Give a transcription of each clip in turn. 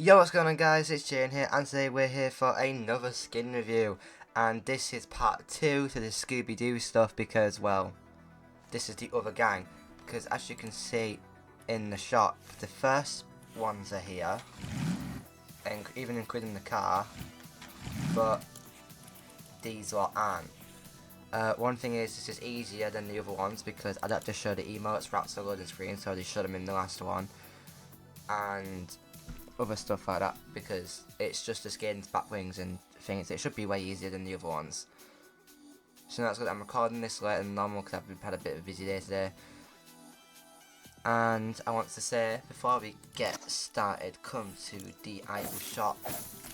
Yo, what's going on guys, it's Jane here, and today we're here for another skin review. And this is part 2 to the Scooby-Doo stuff because, well, this is the other gang. Because as you can see in the shop, the first ones are here, and even including the car, but these lot aren't. One thing is, this is easier than the other ones because I don't have to show the emotes wrapped to the loading screen, so I just showed them in the last one. And other stuff like that, because it's just the skins, back wings and things. It should be way easier than the other ones. So that's good. I'm recording this later than normal because I've had a bit of a busy day today. And I want to say, before we get started, come to the item shop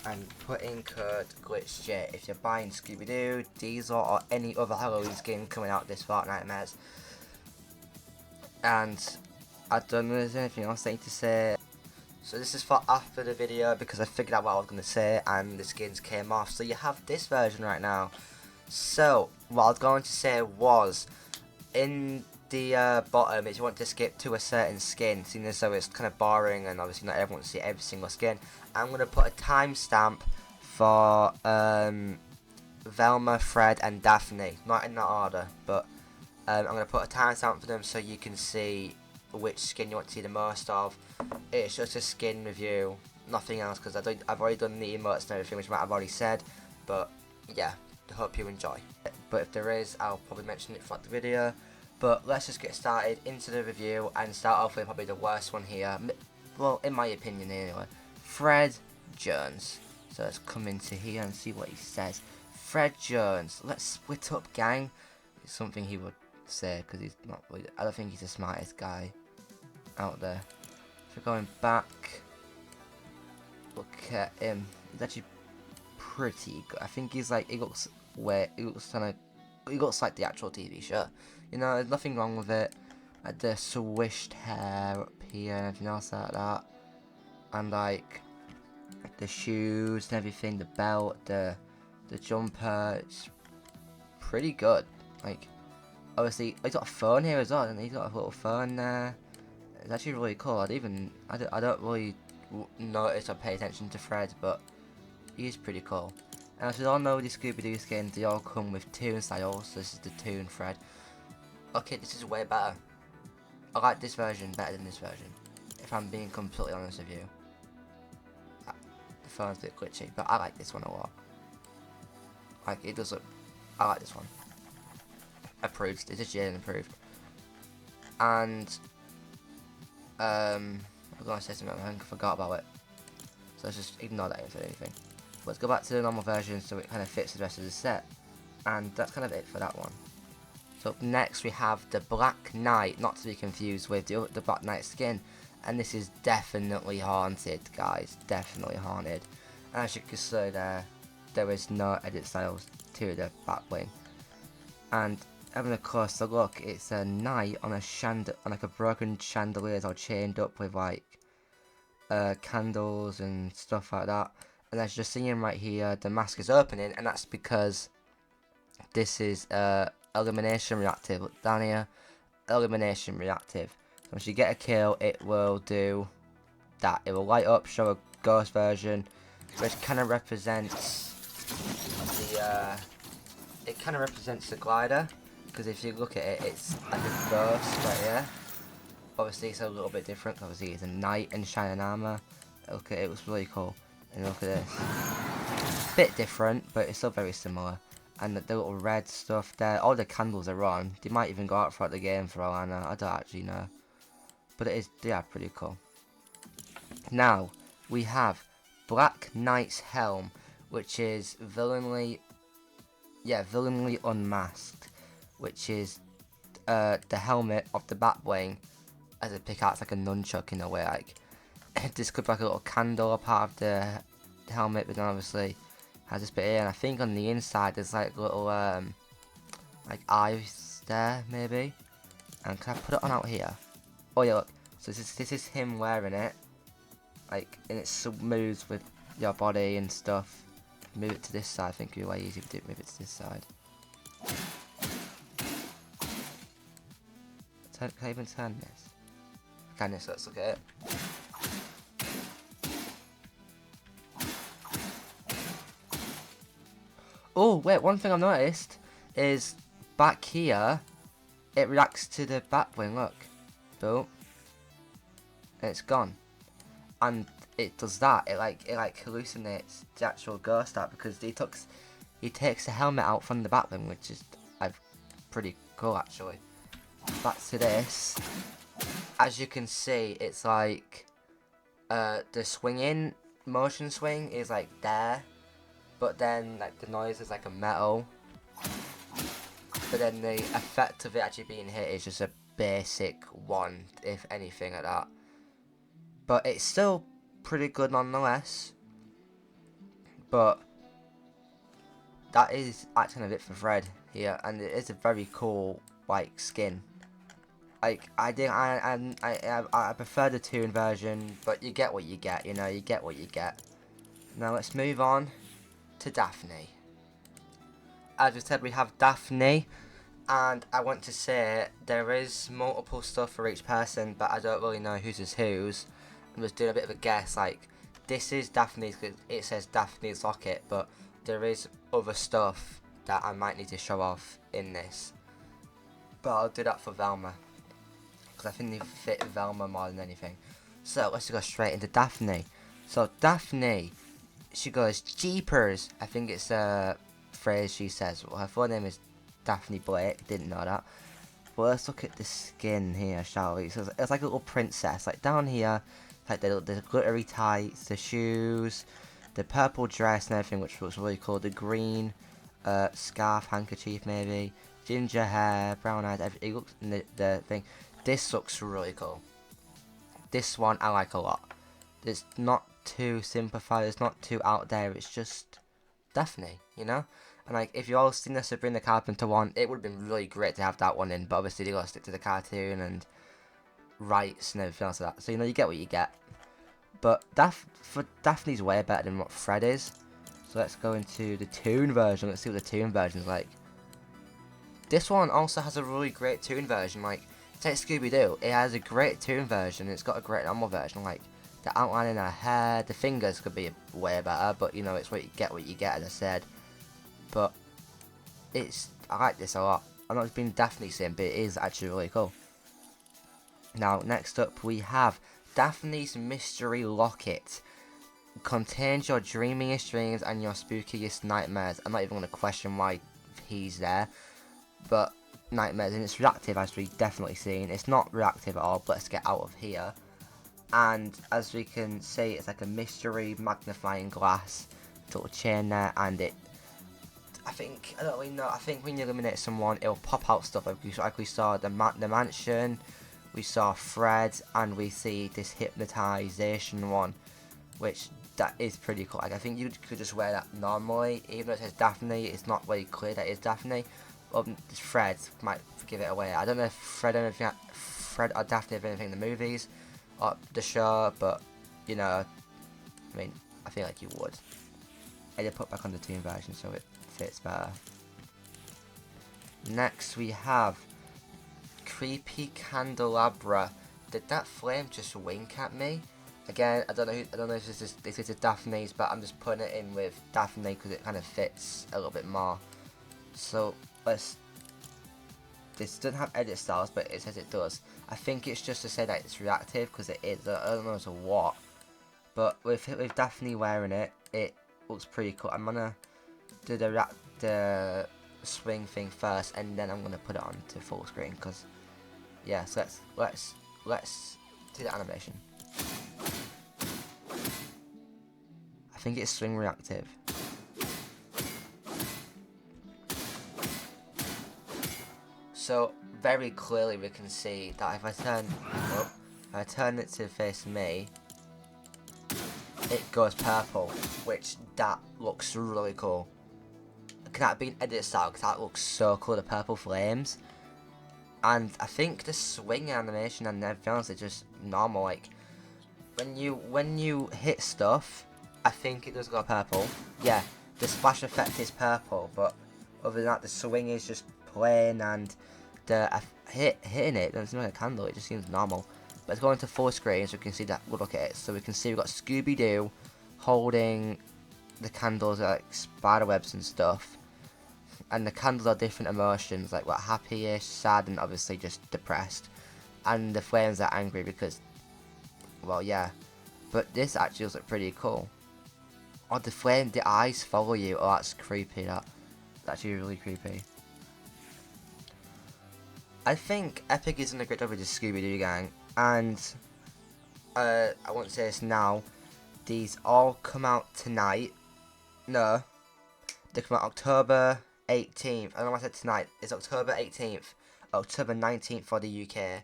and put in code GlitchJ if you're buying Scooby-Doo, Diesel or any other Halloween skin coming out this Fortnitemares. And I don't know if there's anything else I need to say. So this is for after the video because I figured out what I was going to say and the skins came off. So you have this version right now. So what I was going to say was, in the bottom, if you want to skip to a certain skin, seeing as though it's kind of boring and obviously not everyone wants to see every single skin, I'm going to put a timestamp for Velma, Fred and Daphne. Not in that order, but I'm going to put a timestamp for them so you can see which skin you want to see the most of. It's just a skin review, nothing else, because I've already done the emotes and everything, which I've already said. But yeah, I hope you enjoy. But if there is, I'll probably mention it throughout the video. But let's just get started into the review and start off with probably the worst one here. Well, in my opinion anyway, Fred Jones. So let's come into here and see what he says. Fred Jones, let's split up, gang. It's something he would say because he's not really, I don't think he's the smartest guy out there. So going back, look at him. He's actually pretty good. I think he's like, he looks like the actual TV show. You know, there's nothing wrong with it. Like the swished hair up here and everything else like that, and like the shoes and everything, the belt, the jumper. It's pretty good. Like, obviously, he's got a phone here as well, and he's got a little phone there. It's actually really cool. I don't really notice or pay attention to Fred, but he's pretty cool. And as we all know, the Scooby-Doo skins, they all come with Toon styles. So this is the Toon Fred. Okay, this is way better. I like this version better than this version, if I'm being completely honest with you. The phone's a bit glitchy, but I like this one a lot. Like, it does look, I like this one. Approved. This is Jaden approved. And I was going to say something, I forgot about it. So let's just ignore that if anything. Let's go back to the normal version so it kind of fits the rest of the set. And that's kind of it for that one. So up next we have the Black Knight, not to be confused with the Black Knight skin. And this is definitely haunted, guys. Definitely haunted. And as you can see there is no edit styles to the back wing. And having a closer look, it's a knight on a broken chandeliers or chained up with like candles and stuff like that. And as you're seeing right here, the mask is opening, and that's because this is elimination reactive. Look down here, elimination reactive. So once you get a kill, it will do that. It will light up, show a ghost version, which kind of represents the glider. Because if you look at it, it's like a ghost right here. Obviously, it's a little bit different. Obviously, it's a knight in shining armor. Look at it, it looks really cool. And look at this. Bit different, but it's still very similar. And the little red stuff there, all the candles are on. They might even go out throughout the game for all I know. I don't actually know. But they are pretty cool. Now, we have Black Knight's helm, which is villainly unmasked. Which is the helmet of the Batwing as a pickaxe, like a nunchuck in a way. Like, this could be like a little candle, a part of the helmet, but then obviously has this bit here. And I think on the inside there's like little like eyes there maybe. And can I put it on out here? Oh yeah, look. So this is him wearing it. Like, and it moves with your body and stuff. Move it to this side. I think it'd be way easier to move it to this side. Can I even turn this? Can this? Let's look at it. Oh, wait, one thing I've noticed is back here, it reacts to the bat wing, look. Boom. And it's gone. And it does that, it like hallucinates the actual ghost out because he takes the helmet out from the bat wing, which is pretty cool actually. Back to this. As you can see, it's like the swinging motion swing is like there, but then like the noise is like a metal, but then the effect of it actually being hit is just a basic one, if anything, like that. But it's still pretty good nonetheless. But that is actually a bit for Fred here, and it is a very cool like skin. Like I prefer the toon version, but you get what you get, you know, you get what you get. Now let's move on to Daphne. As we said, we have Daphne, and I want to say there is multiple stuff for each person, but I don't really know whose is whose. I'm just doing a bit of a guess, like this is Daphne's, it says Daphne's locket, but there is other stuff that I might need to show off in this. But I'll do that for Velma, because I think they fit Velma more than anything. So let's go straight into Daphne. So Daphne, she goes, "Jeepers," I think it's a phrase she says. Well, her full name is Daphne Blake, didn't know that. But let's look at the skin here, shall we? So it's like a little princess, like down here, like the glittery tights, the shoes, the purple dress and everything, which looks really cool. The green scarf, handkerchief maybe, ginger hair, brown eyes, everything. It looks, the thing. This looks really cool. This one I like a lot. It's not too simplified, it's not too out there, it's just Daphne, you know? And like, if you all seen the Sabrina Carpenter one, it would have been really great to have that one in, but obviously they gotta stick to the cartoon and rights and everything else like that. So, you know, you get what you get. But Daphne's way better than what Fred is. So let's go into the toon version. Let's see what the toon version is like. This one also has a really great toon version. Like, take Scooby-Doo. It has a great toon version. It's got a great normal version. Like, the outline in her hair, the fingers could be way better. But, you know, it's what you get, as I said. But I like this a lot. I'm not just being Daphne sim, but it is actually really cool. Now, next up we have Daphne's Mystery Locket. Contains your dreamiest dreams and your spookiest nightmares. I'm not even going to question why he's there. But nightmares, and it's reactive, as we've definitely seen. It's not reactive at all, but let's get out of here. And as we can see, it's like a mystery magnifying glass, little chain there, and I don't really know, I think when you eliminate someone, it'll pop out stuff, like we saw the mansion, we saw Fred, and we see this hypnotization one, which that is pretty cool. Like, I think you could just wear that normally, even though it says Daphne, it's not really clear that it's Daphne. Fred might give it away. I don't know if Fred or Daphne have anything in the movies or the show, but you know, I mean, I feel like you would. I did put back on the toon version so it fits better. Next we have Creepy Candelabra. Did that flame just wink at me? Again, I don't know if this is Daphne's, but I'm just putting it in with Daphne because it kind of fits a little bit more. So this doesn't have edit styles, but it says it does. I think it's just to say that it's reactive, because it is. I don't know as to what, but with Daphne wearing it, it looks pretty cool. I'm gonna do the swing thing first, and then I'm gonna put it on to full screen, because yeah. So let's do the animation. I think it's swing reactive. So very clearly we can see that if I turn it to face me, it goes purple, which that looks really cool. Can that be an edit style? Because that looks so cool, the purple flames. And I think the swing animation and everything else is just normal. Like when you hit stuff, I think it does go purple. Yeah, the splash effect is purple, but other than that, the swing is just plain, and the hitting it doesn't seem like a candle, it just seems normal. But let's go into full screen so we can see that. We'll look at it. So we can see we've got Scooby-Doo holding the candles like spider webs and stuff. and the candles are different emotions, like what, happy-ish, sad, and obviously just depressed. And the flames are angry because, well, yeah. But this actually looks pretty cool. Oh, the eyes follow you. Oh, that's creepy. That's actually really creepy. I think Epic is in a great job with the Scooby-Doo gang, and I won't say this now. These all come out tonight. No, they come out October 18th. I don't know what I said tonight. It's October 18th, October 19th for the UK.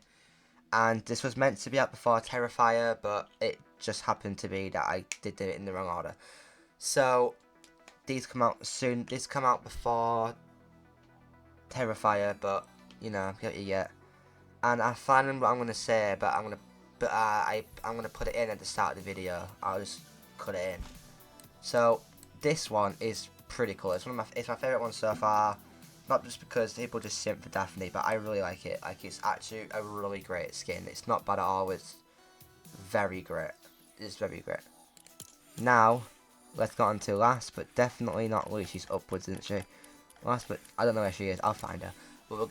And this was meant to be out before Terrifier, but it just happened to be that I did it in the wrong order. So these come out soon. This come out before Terrifier, but you know, get you yet. And I find what I'm gonna say, but I'm gonna put it in at the start of the video. I'll just cut it in. So this one is pretty cool. It's my favorite one so far. Not just because people just simp for Daphne, but I really like it. Like, it's actually a really great skin. It's not bad at all. It's very great. It's very great. Now, let's get on to last, but definitely not least. She's upwards, isn't she? Last, but I don't know where she is. I'll find her. But we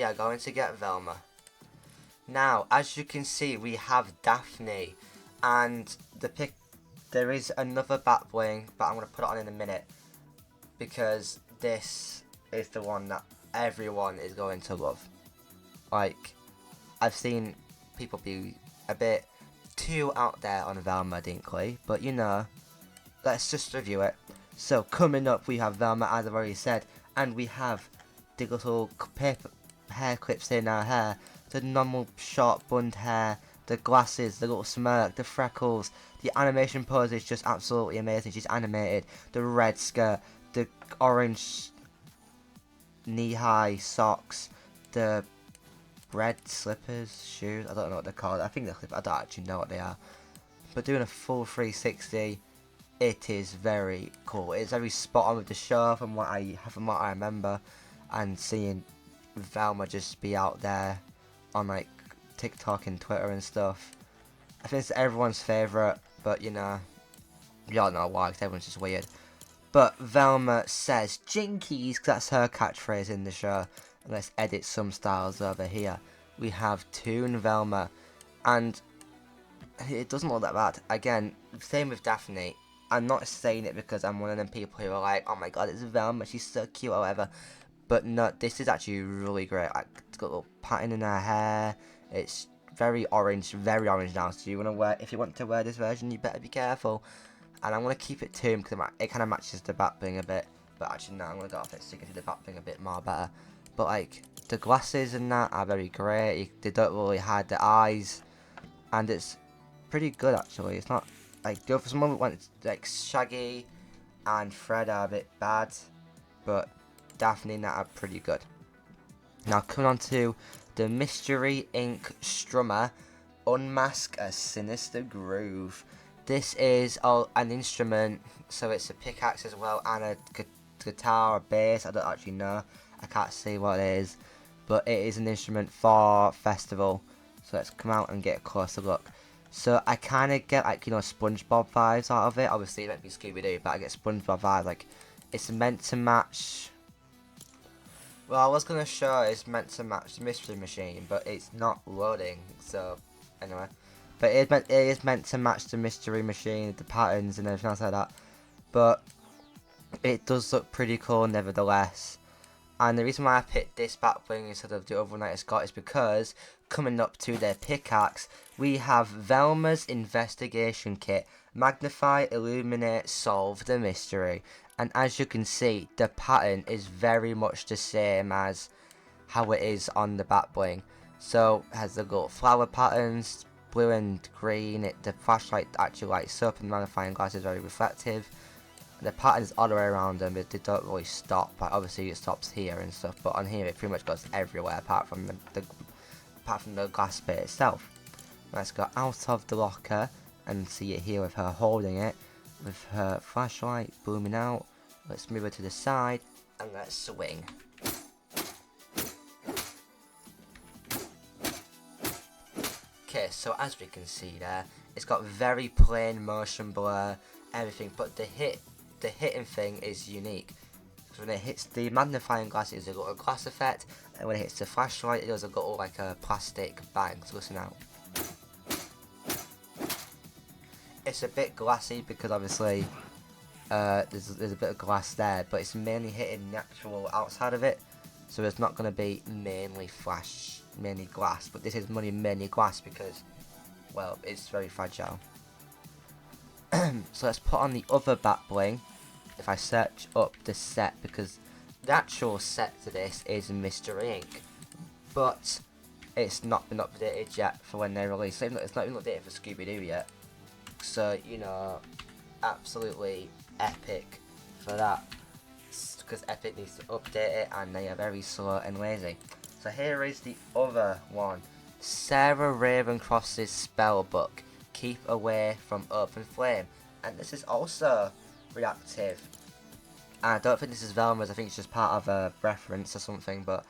are going to get Velma. Now, as you can see, we have Daphne, and there is another bat bling, but I'm gonna put it on in a minute because this is the one that everyone is going to love. Like, I've seen people be a bit too out there on Velma Dinkley, but you know, let's just review it. So coming up, we have Velma, as I've already said, and we have the little paper hair clips in her hair, the normal short bund hair, the glasses, the little smirk, the freckles. The animation pose is just absolutely amazing. She's animated. The red skirt, the orange knee-high socks, the red slippers, shoes, I don't know what they're called. I think they're slippers. I don't actually know what they are. But doing a full 360, it is very cool. It's very spot on with the show from what I remember, and seeing Velma just be out there on like TikTok and Twitter and stuff. I think it's everyone's favourite, but you know, you all know why, because everyone's just weird. But Velma says Jinkies, because that's her catchphrase in the show. And let's edit some styles over here. We have Toon Velma, and it doesn't look that bad. Again, same with Daphne. I'm not saying it because I'm one of them people who are like, oh my god, it's Velma, she's so cute or whatever. But no, this is actually really great. Like, it's got a little pattern in her hair. It's very orange now. So if you want to wear this version, you better be careful. And I'm gonna keep it Toon because it kind of matches the bat bling a bit. But actually, no, I'm gonna go off it so you can see the bat bling a bit more better. But like, the glasses and that are very great. They don't really hide the eyes, and it's pretty good actually. It's not like the other moment when it's like Shaggy and Fred are a bit bad, but Daphne and that are pretty good. Now coming on to the Mystery Ink Strummer, Unmask a Sinister Groove. This is an instrument, so it's a pickaxe as well, and a guitar or bass. I don't actually know. I can't see what it is, but it is an instrument for festival. So let's come out and get a closer look. So I kind of get like, you know, SpongeBob vibes out of it. Obviously it might be Scooby-Doo, but I get SpongeBob vibes. Like, it's meant to match. Well, I was gonna show it's meant to match the Mystery Machine, but it's not loading. So anyway, but it is meant to match the Mystery Machine, the patterns and everything else like that. But it does look pretty cool nevertheless. And the reason why I picked this back bling instead of the other one I got is because coming up to their pickaxe, we have Velma's Investigation Kit. Magnify, illuminate, solve the mystery. And as you can see, the pattern is very much the same as how it is on the back bling. So it has the little flower patterns, blue and green. The flashlight actually lights up, and the magnifying glass is very reflective. The pattern is all the way around them, but they don't really stop. Like, obviously it stops here and stuff, but on here it pretty much goes everywhere apart from the glass bit itself. Let's go out of the locker and see it here with her holding it, with her flashlight booming out. Let's move her to the side and let's swing. Okay, so as we can see there, it's got very plain motion blur, everything, but the hitting thing is unique. So when it hits the magnifying glass, it does a little glass effect, and when it hits the flashlight, it does a little like a plastic bang. So listen out. It's a bit glassy because obviously there's a bit of glass there, but it's mainly hitting the actual outside of it, so it's not going to be mainly glass, but this is mainly glass because, well, it's very fragile. So let's put on the other back bling. If I search up the set, because the actual set to this is Mystery Inc., but it's not been updated yet for when they release it. It's not even updated for Scooby-Doo yet. So, you know, absolutely epic for that, because Epic needs to update it and they are very slow and lazy. So here is the other one. Sarah Ravencross's spell book, Keep Away from Open Flame, and this is also reactive. I don't think this is Velma's, I think it's just part of a reference or something, but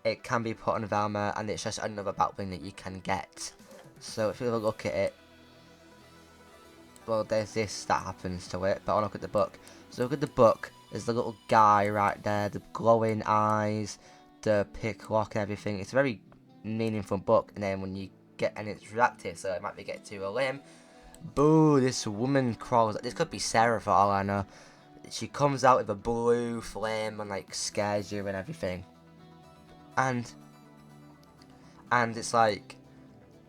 it can be put on Velma, and it's just another backbling that you can get. So if you have a look at it, well, there's this that happens to it, but I'll look at the book. So look at the book, there's the little guy right there, the glowing eyes, the pick lock and everything. It's a very meaningful book, and then when you get, and it's reactive, so it might be get to a limb. Boo, this woman crawls, this could be Sarah for all I know. She comes out with a blue flame and like scares you and everything. And it's like,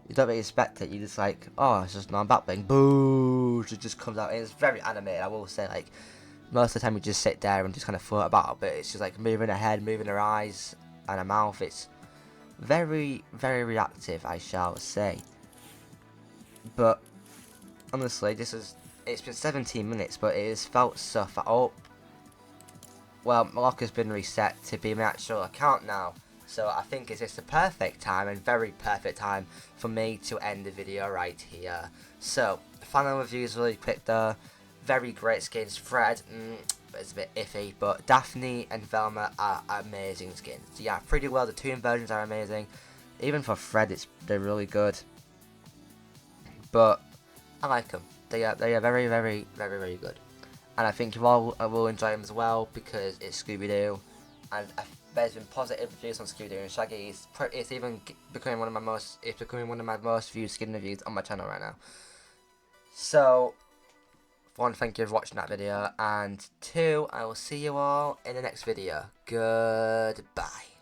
you don't really expect it, you just like, oh, it's just non-backbling, boo, she just comes out, and it's very animated, I will say, like, most of the time you just sit there and just kind of float about, but it's just like moving her head, moving her eyes, and her mouth. It's very, very reactive, I shall say. But, honestly, it's been 17 minutes, but it has felt so far. Oh, well, my lock has been reset to be my actual account now. So I think it's just the perfect time, and very perfect time, for me to end the video right here. So, final reviews really quick though. Very great skins. Fred, it's a bit iffy, but Daphne and Velma are amazing skins. So yeah, pretty well, the two versions are amazing. Even for Fred, they're really good. But I like them. They are very, very, very, very good. And I think you all will enjoy them as well, because it's Scooby-Doo, and there's been positive reviews on Scooby-Doo and Shaggy. It's even becoming one of my most viewed skin reviews on my channel right now. So, for one, thank you for watching that video, and two, I will see you all in the next video. Goodbye.